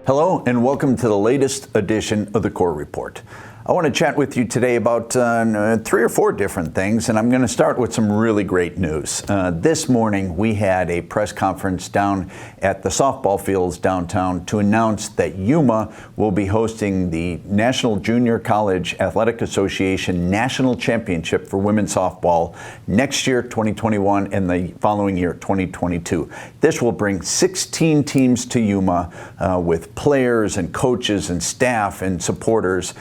Hello and welcome to the latest edition of the Corr Report. I want to chat with you today about 3 or 4 different things, and I'm going to start with some really great news. This morning we had a press conference down at the softball fields downtown to announce that Yuma will be hosting the National Junior College Athletic Association National Championship for women's softball next year, 2021, and the following year, 2022. This will bring 16 teams to Yuma with players and coaches and staff and supporters.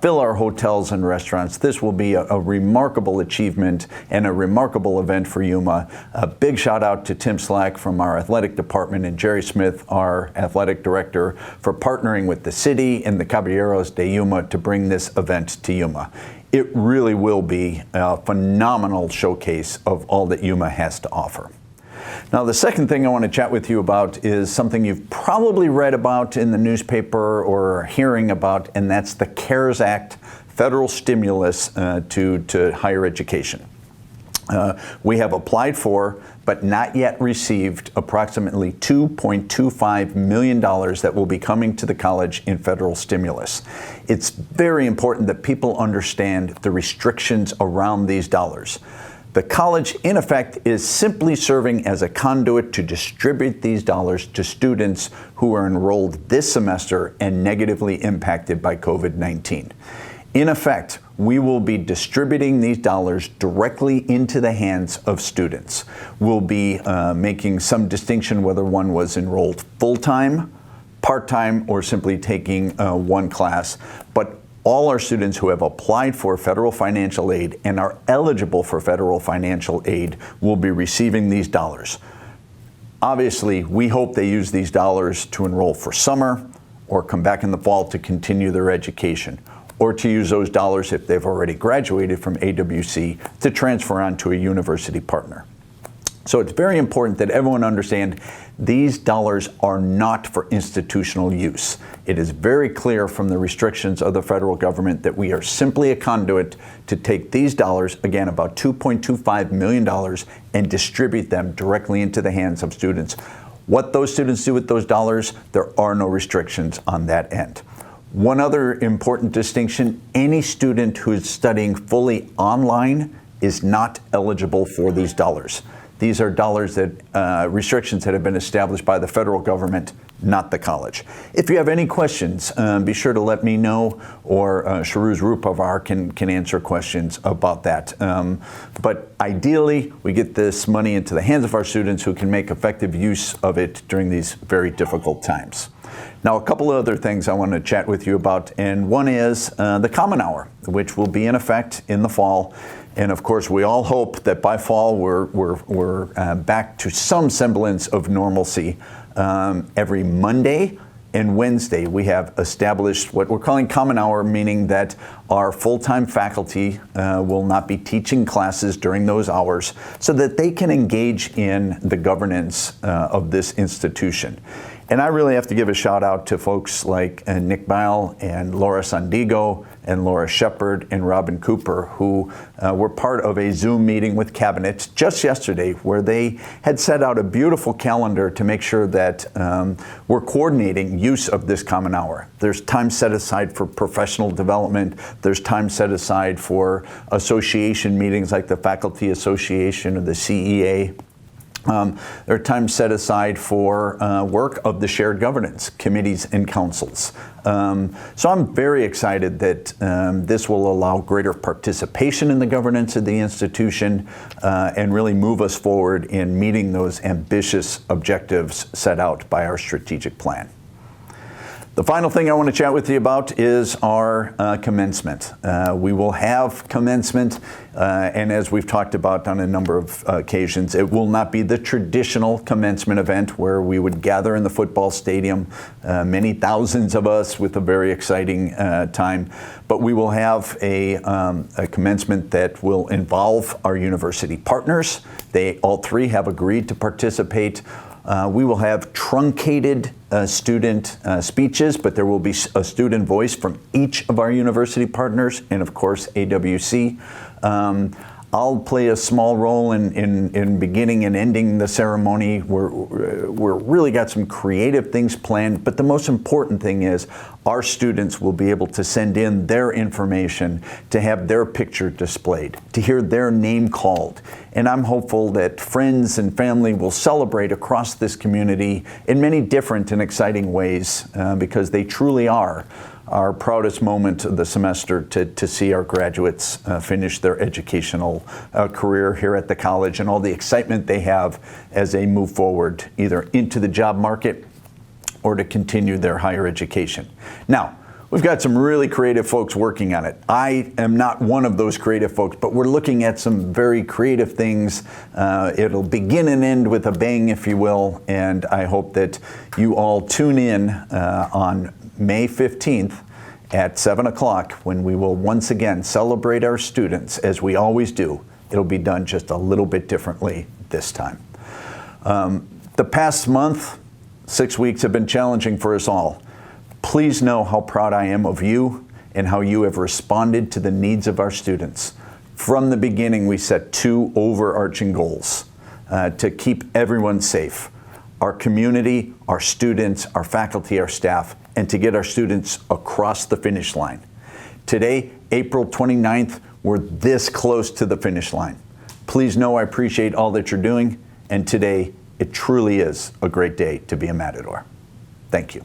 Fill our hotels and restaurants. This will be a remarkable achievement and a remarkable event for Yuma. A big shout out to Tim Slack from our athletic department and Jerry Smith, our athletic director, for partnering with the city and the Caballeros de Yuma to bring this event to Yuma. It really will be a phenomenal showcase of all that Yuma has to offer. Now, the second thing I want to chat with you about is something you've probably read about in the newspaper or hearing about, and that's the CARES Act federal stimulus to higher education. We have applied for, but not yet received, approximately $2.25 million that will be coming to the college in federal stimulus. It's very important that people understand the restrictions around these dollars. The college, in effect, is simply serving as a conduit to distribute these dollars to students who are enrolled this semester and negatively impacted by COVID-19. In effect, we will be distributing these dollars directly into the hands of students. We'll be making some distinction whether one was enrolled full-time, part-time, or simply taking one class. But all our students who have applied for federal financial aid and are eligible for federal financial aid will be receiving these dollars. Obviously, we hope they use these dollars to enroll for summer or come back in the fall to continue their education, or to use those dollars if they've already graduated from AWC to transfer on to a university partner. So it's very important that everyone understand these dollars are not for institutional use. It is very clear from the restrictions of the federal government that we are simply a conduit to take these dollars, again about $2.25 million, and distribute them directly into the hands of students. What those students do with those dollars, there are no restrictions on that end. One other important distinction, any student who is studying fully online is not eligible for these dollars. These are dollars that restrictions that have been established by the federal government, not the college. If you have any questions, be sure to let me know, or Sharuz Rupavar can answer questions about that. But ideally, we get this money into the hands of our students who can make effective use of it during these very difficult times. Now, a couple of other things I want to chat with you about, and one is the Common Hour, which will be in effect in the fall. And of course, we all hope that by fall we're back to some semblance of normalcy. Every Monday and Wednesday, we have established what we're calling Common Hour, meaning that our full-time faculty will not be teaching classes during those hours so that they can engage in the governance of this institution. And I really have to give a shout out to folks like Nick Bile and Laura Sandigo and Laura Shepard and Robin Cooper, who were part of a Zoom meeting with Cabinet just yesterday, where they had set out a beautiful calendar to make sure that we're coordinating use of this Common Hour. There's time set aside for professional development. There's time set aside for association meetings like the Faculty Association or the CEA. There are times set aside for work of the shared governance committees and councils. So I'm very excited that this will allow greater participation in the governance of the institution and really move us forward in meeting those ambitious objectives set out by our strategic plan. The final thing I want to chat with you about is our commencement. We will have commencement, and as we've talked about on a number of occasions, it will not be the traditional commencement event where we would gather in the football stadium, many thousands of us with a very exciting time, but we will have a commencement that will involve our university partners. They all 3 have agreed to participate. We will have truncated student speeches, but there will be a student voice from each of our university partners and, of course, AWC. I'll play a small role in beginning and ending the ceremony. We're really got some creative things planned, but the most important thing is our students will be able to send in their information, to have their picture displayed, to hear their name called. And I'm hopeful that friends and family will celebrate across this community in many different and exciting ways, because they truly are our proudest moment of the semester to see our graduates finish their educational career here at the college, and all the excitement they have as they move forward either into the job market or to continue their higher education. Now, we've got some really creative folks working on it. I am not one of those creative folks, but we're looking at some very creative things. It'll begin and end with a bang, if you will, and I hope that you all tune in on May 15th at 7 o'clock when we will once again celebrate our students as we always do. It'll be done just a little bit differently this time. The past month, 6 weeks have been challenging for us all. Please know how proud I am of you and how you have responded to the needs of our students. From the beginning, we set two overarching goals: to keep everyone safe, our community, our students, our faculty, our staff, and to get our students across the finish line. Today, April 29th, we're this close to the finish line. Please know I appreciate all that you're doing, and today, it truly is a great day to be a Matador. Thank you.